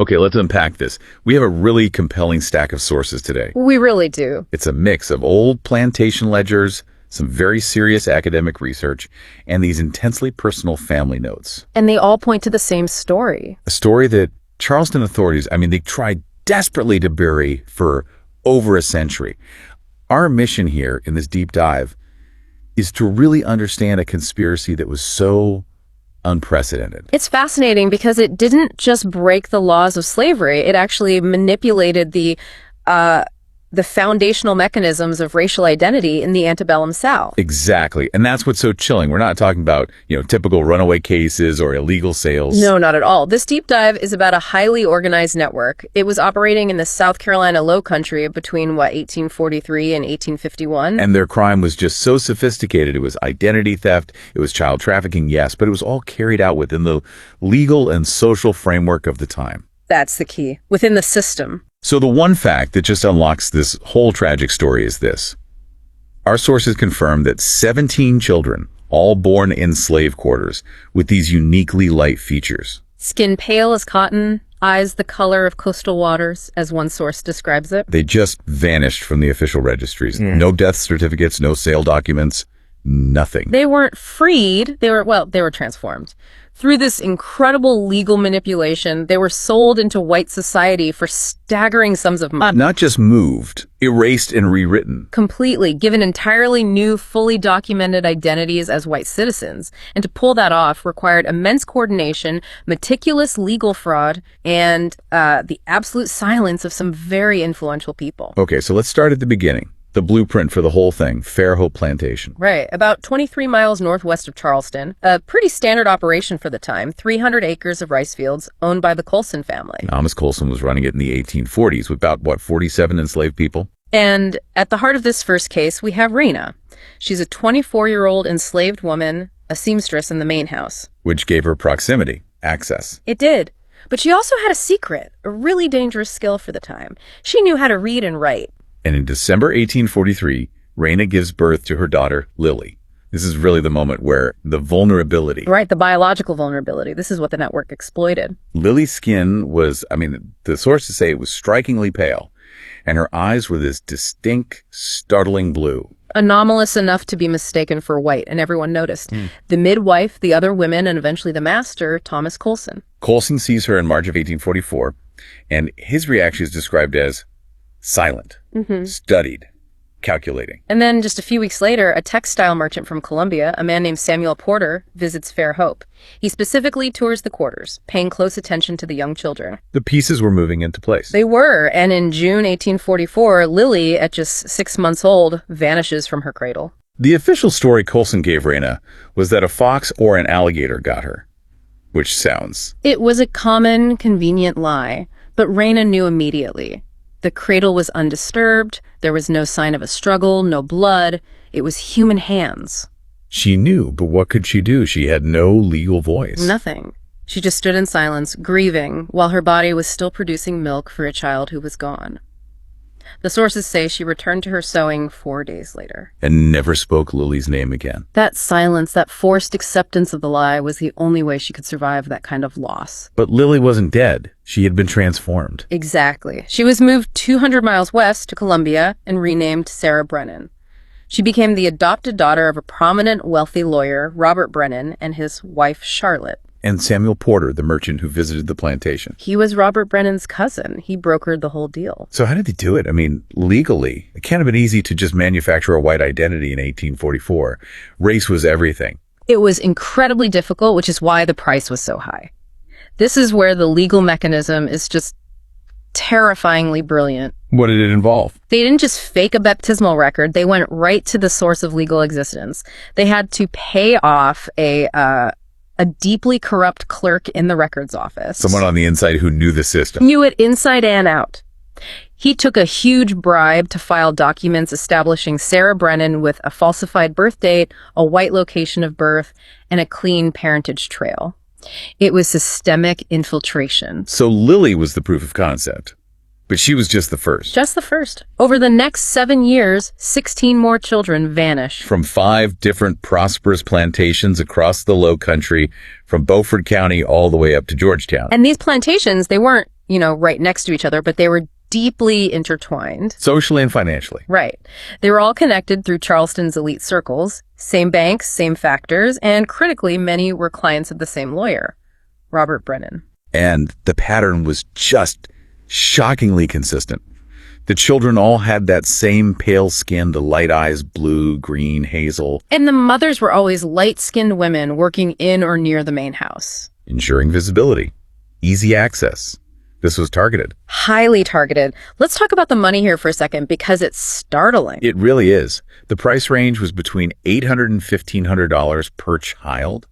Okay, let's unpack this. We have a really compelling stack of sources today. We really do. It's a mix of old plantation ledgers, some very serious academic research, and these intensely personal family notes. And they all point to the same story. A story that Charleston authorities, they tried desperately to bury for over a century. Our mission here in this deep dive is to really understand a conspiracy that was so unprecedented. It's fascinating because it didn't just break the laws of slavery. It actually manipulated the foundational mechanisms of racial identity in the antebellum South. Exactly. And that's what's so chilling. We're not talking about, typical runaway cases or illegal sales. No, not at all. This deep dive is about a highly organized network. It was operating in the South Carolina Low Country between, 1843 and 1851. And their crime was just so sophisticated. It was identity theft. It was child trafficking, yes, but it was all carried out within the legal and social framework of the time. That's the key. Within the system. So the one fact that just unlocks this whole tragic story is this. Our sources confirm that 17 children, all born in slave quarters, with these uniquely light features. Skin pale as cotton, eyes the color of coastal waters, as one source describes it. They just vanished from the official registries. No death certificates, no sale documents, nothing. They weren't freed. They were transformed. Through this incredible legal manipulation, they were sold into white society for staggering sums of money. Not just moved, erased and rewritten. Completely, given entirely new, fully documented identities as white citizens. And to pull that off required immense coordination, meticulous legal fraud, and the absolute silence of some very influential people. Okay, so let's start at the beginning. The blueprint for the whole thing, Fairhope Plantation. Right, about 23 miles northwest of Charleston. A pretty standard operation for the time, 300 acres of rice fields owned by the Colson family. Thomas Colson was running it in the 1840s with about, 47 enslaved people? And at the heart of this first case, we have Raina. She's a 24-year-old enslaved woman, a seamstress in the main house. Which gave her proximity, access. It did. But she also had a secret, a really dangerous skill for the time. She knew how to read and write. And in December 1843, Raina gives birth to her daughter, Lily. This is really the moment where the vulnerability... Right, the biological vulnerability. This is what the network exploited. Lily's skin was, the sources say it was strikingly pale, and her eyes were this distinct, startling blue. Anomalous enough to be mistaken for white, and everyone noticed. The midwife, the other women, and eventually the master, Thomas Colson. Colson sees her in March of 1844, and his reaction is described as silent, studied, calculating. And then just a few weeks later, a textile merchant from Columbia, a man named Samuel Porter, visits Fairhope. He specifically tours the quarters, paying close attention to the young children. The pieces were moving into place. They were, and in June 1844, Lily, at just 6 months old, vanishes from her cradle. The official story Colson gave Raina was that a fox or an alligator got her, which sounds... It was a common, convenient lie, but Raina knew immediately. The cradle was undisturbed, there was no sign of a struggle, no blood. It was human hands. She knew, but what could she do? She had no legal voice. Nothing. She just stood in silence, grieving, while her body was still producing milk for a child who was gone. The sources say she returned to her sewing 4 days later. And never spoke Lily's name again. That silence, that forced acceptance of the lie, was the only way she could survive that kind of loss. But Lily wasn't dead. She had been transformed. Exactly. She was moved 200 miles west to Columbia and renamed Sarah Brennan. She became the adopted daughter of a prominent, wealthy lawyer, Robert Brennan, and his wife, Charlotte. And Samuel Porter, the merchant who visited the plantation. He was Robert Brennan's cousin. He brokered the whole deal. So how did they do it? Legally, it can't have been easy to just manufacture a white identity in 1844. Race was everything. It was incredibly difficult, which is why the price was so high. This is where the legal mechanism is just terrifyingly brilliant. What did it involve? They didn't just fake a baptismal record. They went right to the source of legal existence. They had to pay off a deeply corrupt clerk in the records office. Someone on the inside who knew the system. Knew it inside and out. He took a huge bribe to file documents establishing Sarah Brennan with a falsified birth date, a white location of birth, and a clean parentage trail. It was systemic infiltration. So Lily was the proof of concept. But she was just the first. Just the first. Over the next 7 years, 16 more children vanished. From 5 different prosperous plantations across the Low Country, from Beaufort County all the way up to Georgetown. And these plantations, they weren't, right next to each other, but they were deeply intertwined. Socially and financially. Right. They were all connected through Charleston's elite circles, same banks, same factors, and critically, many were clients of the same lawyer, Robert Brennan. And the pattern was just shockingly consistent. The children all had that same pale skin, the light eyes, blue, green, hazel. And the mothers were always light-skinned women working in or near the main house. Ensuring visibility, easy access. This was targeted. Highly targeted. Let's talk about the money here for a second because it's startling. It really is. The price range was between $800 and $1,500 per child.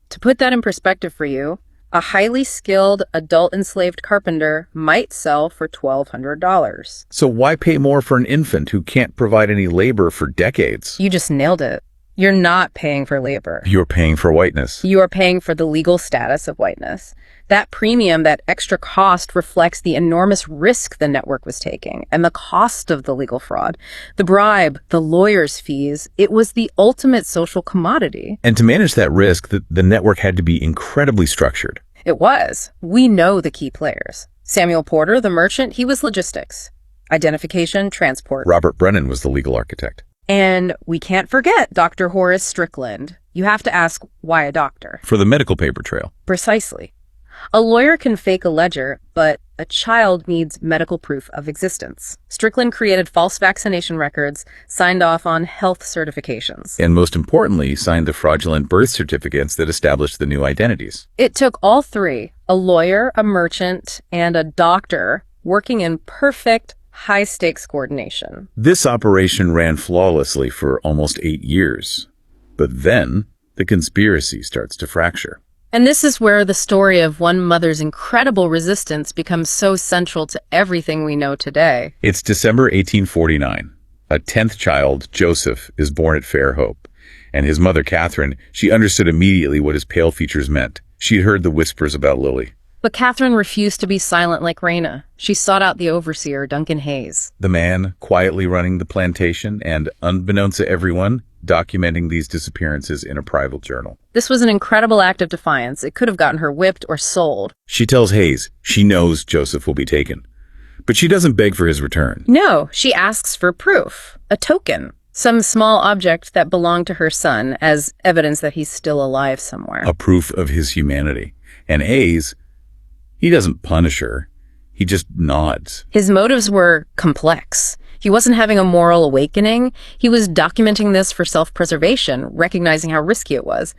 To put that in perspective for you, a highly skilled adult enslaved carpenter might sell for $1,200. So why pay more for an infant who can't provide any labor for decades? You just nailed it. You're not paying for labor. You're paying for whiteness. You are paying for the legal status of whiteness. That premium, that extra cost, reflects the enormous risk the network was taking and the cost of the legal fraud. The bribe, the lawyer's fees, it was the ultimate social commodity. And to manage that risk, the network had to be incredibly structured. It was. We know the key players. Samuel Porter, the merchant, he was logistics. Identification, transport. Robert Brennan was the legal architect. And we can't forget Dr. Horace Strickland. You have to ask, why a doctor? For the medical paper trail. Precisely. A lawyer can fake a ledger, but a child needs medical proof of existence. Strickland created false vaccination records, signed off on health certifications. And most importantly, signed the fraudulent birth certificates that established the new identities. It took all three, a lawyer, a merchant, and a doctor, working in perfect high-stakes coordination. This operation ran flawlessly for almost 8 years. But then, the conspiracy starts to fracture. And this is where the story of one mother's incredible resistance becomes so central to everything we know today. It's December 1849. A 10th child, Joseph, is born at Fairhope. And his mother, Catherine, she understood immediately what his pale features meant. She'd heard the whispers about Lily. But Catherine refused to be silent like Raina. She sought out the overseer, Duncan Hayes. The man quietly running the plantation and, unbeknownst to everyone, documenting these disappearances in a private journal. This was an incredible act of defiance. It could have gotten her whipped or sold. She tells Hayes she knows Joseph will be taken. But she doesn't beg for his return. No, she asks for proof, a token, some small object that belonged to her son as evidence that he's still alive somewhere. A proof of his humanity. And Hayes, he doesn't punish her. He just nods. His motives were complex. He wasn't having a moral awakening. He was documenting this for self-preservation, recognizing how risky it was.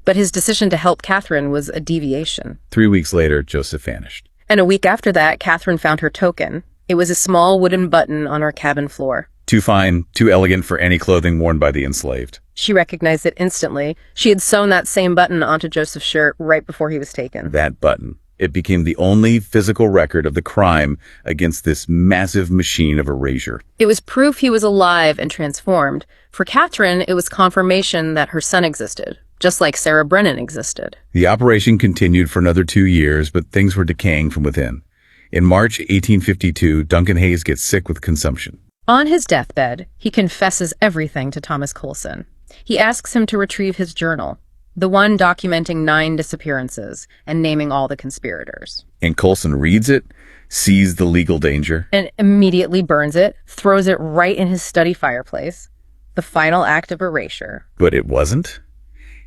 But his decision to help Catherine was a deviation. 3 weeks later, Joseph vanished. And a week after that, Catherine found her token. It was a small wooden button on her cabin floor. Too fine, too elegant for any clothing worn by the enslaved. She recognized it instantly. She had sewn that same button onto Joseph's shirt right before he was taken. That button. It became the only physical record of the crime against this massive machine of erasure. It was proof he was alive and transformed. For Catherine, it was confirmation that her son existed, just like Sarah Brennan existed. The operation continued for another 2 years, but things were decaying from within. In March 1852, Duncan Hayes gets sick with consumption. On his deathbed, he confesses everything to Thomas Colson. He asks him to retrieve his journal, the one documenting 9 disappearances and naming all the conspirators. And Colson reads it, sees the legal danger, and immediately burns it, throws it right in his study fireplace. The final act of erasure. But it wasn't.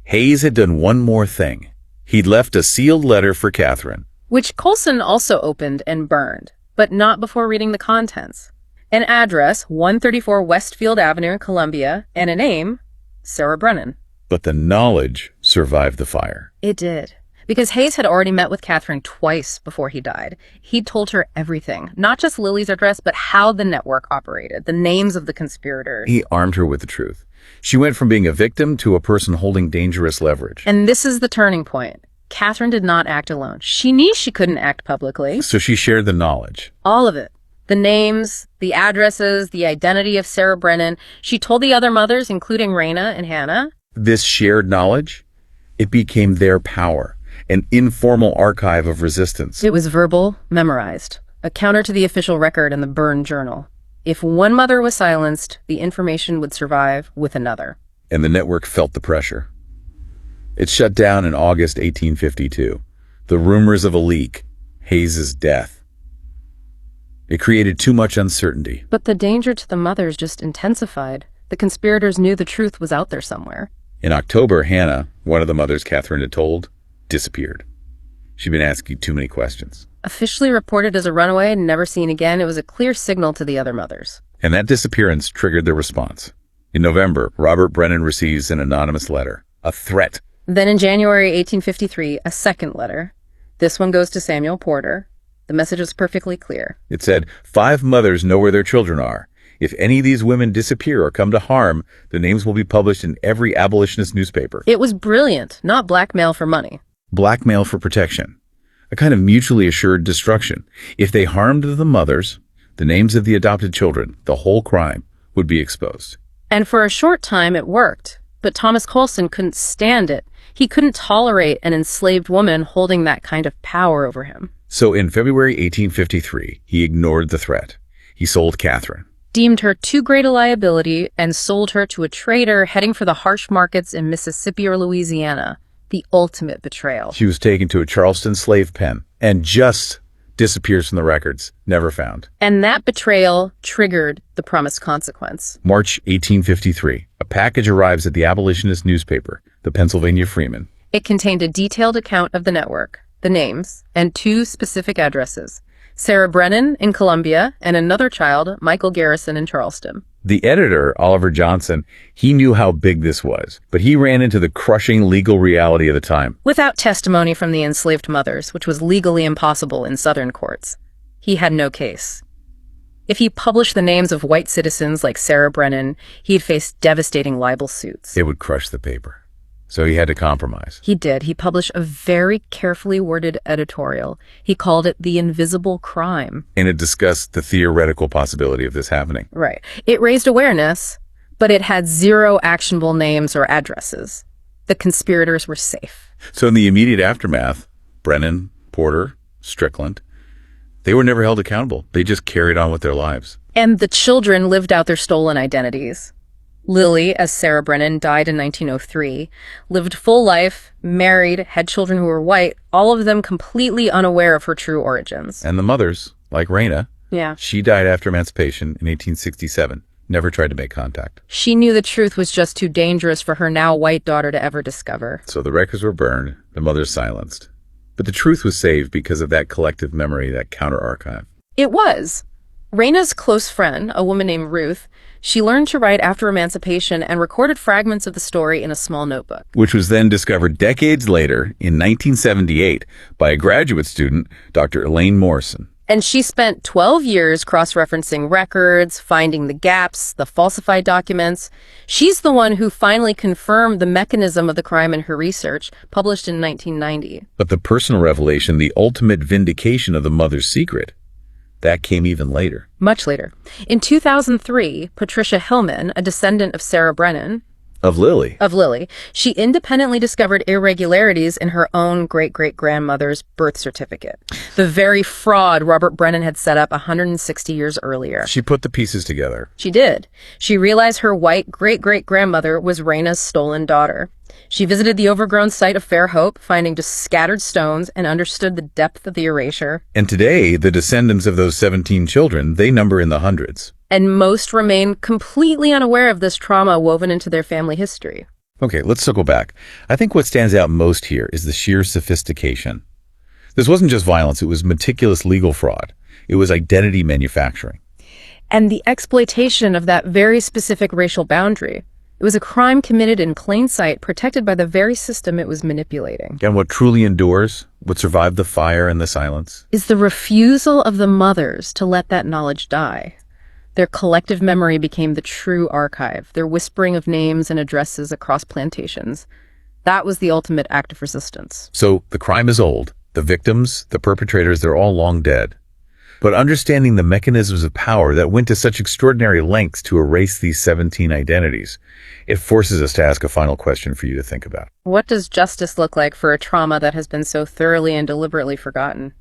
Hayes had done one more thing. He'd left a sealed letter for Catherine, which Colson also opened and burned, but not before reading the contents. An address, 134 Westfield Avenue in Columbia, and a name, Sarah Brennan. But the knowledge survived the fire. It did. Because Hayes had already met with Catherine twice before he died. He'd told her everything, not just Lily's address, but how the network operated, the names of the conspirators. He armed her with the truth. She went from being a victim to a person holding dangerous leverage. And this is the turning point. Catherine did not act alone. She knew she couldn't act publicly. So she shared the knowledge. All of it. The names, the addresses, the identity of Sarah Brennan. She told the other mothers, including Raina and Hannah. This shared knowledge, it became their power, an informal archive of resistance. It was verbal, memorized, a counter to the official record in the burned journal. If one mother was silenced, the information would survive with another. And the network felt the pressure. It shut down in August 1852. The rumors of a leak, Hayes' death, It created too much uncertainty. But the danger to the mothers just intensified. The conspirators knew the truth was out there somewhere. In October, Hannah, one of the mothers Catherine had told, disappeared. She'd been asking too many questions. Officially reported as a runaway and never seen again, it was a clear signal to the other mothers. And that disappearance triggered their response. In November, Robert Brennan receives an anonymous letter, a threat. Then in January 1853, a second letter. This one goes to Samuel Porter. The message was perfectly clear. It said, 5 mothers know where their children are. If any of these women disappear or come to harm, the names will be published in every abolitionist newspaper. It was brilliant, not blackmail for money. Blackmail for protection. A kind of mutually assured destruction. If they harmed the mothers, the names of the adopted children, the whole crime, would be exposed. And for a short time, it worked. But Thomas Colson couldn't stand it. He couldn't tolerate an enslaved woman holding that kind of power over him. So in February 1853, he ignored the threat. He sold Catherine. Deemed her too great a liability and sold her to a trader heading for the harsh markets in Mississippi or Louisiana. The ultimate betrayal. She was taken to a Charleston slave pen and just disappears from the records, never found. And that betrayal triggered the promised consequence. March 1853, a package arrives at the abolitionist newspaper, the Pennsylvania Freeman. It contained a detailed account of the network, the names, and 2 specific addresses. Sarah Brennan in Columbia and another child, Michael Garrison, in Charleston. The editor, Oliver Johnson, he knew how big this was, but he ran into the crushing legal reality of the time. Without testimony from the enslaved mothers, which was legally impossible in Southern courts, he had no case. If he published the names of white citizens like Sarah Brennan, he'd face devastating libel suits. It would crush the paper. So he had to compromise. He did. He published a very carefully worded editorial. He called it The Invisible Crime. And it discussed the theoretical possibility of this happening. Right. It raised awareness, but it had 0 actionable names or addresses. The conspirators were safe. So in the immediate aftermath, Brennan, Porter, Strickland, they were never held accountable. They just carried on with their lives. And the children lived out their stolen identities. Lily, as Sarah Brennan, died in 1903, lived full life, married, had children who were white, all of them completely unaware of her true origins. And the mothers, like Raina, Yeah. she died after emancipation in 1867, never tried to make contact. She knew the truth was just too dangerous for her now white daughter to ever discover. So the records were burned, the mothers silenced. But the truth was saved because of that collective memory, that counter-archive. It was. Raina's close friend, a woman named Ruth, she learned to write after emancipation and recorded fragments of the story in a small notebook. Which was then discovered decades later, in 1978, by a graduate student, Dr. Elaine Morrison. And she spent 12 years cross-referencing records, finding the gaps, the falsified documents. She's the one who finally confirmed the mechanism of the crime in her research, published in 1990. But the personal revelation, the ultimate vindication of the mother's secret, that came even later. Much later. In 2003, Patricia Hillman, a descendant of Sarah Brennan, Of Lily. she independently discovered irregularities in her own great-great-grandmother's birth certificate. The very fraud Robert Brennan had set up 160 years earlier. She put the pieces together. She did. She realized her white great-great-grandmother was Raina's stolen daughter. She visited the overgrown site of Fair Hope, finding just scattered stones, and understood the depth of the erasure. And today, the descendants of those 17 children, they number in the hundreds. And most remain completely unaware of this trauma woven into their family history. Okay, let's circle back. I think what stands out most here is the sheer sophistication. This wasn't just violence, it was meticulous legal fraud. It was identity manufacturing. And the exploitation of that very specific racial boundary. It was a crime committed in plain sight, protected by the very system it was manipulating. And what truly endures, what survived the fire and the silence, Is the refusal of the mothers to let that knowledge die. Their collective memory became the true archive, their whispering of names and addresses across plantations. That was the ultimate act of resistance. So the crime is old. The victims, the perpetrators, they're all long dead. But understanding the mechanisms of power that went to such extraordinary lengths to erase these 17 identities, it forces us to ask a final question for you to think about. What does justice look like for a trauma that has been so thoroughly and deliberately forgotten?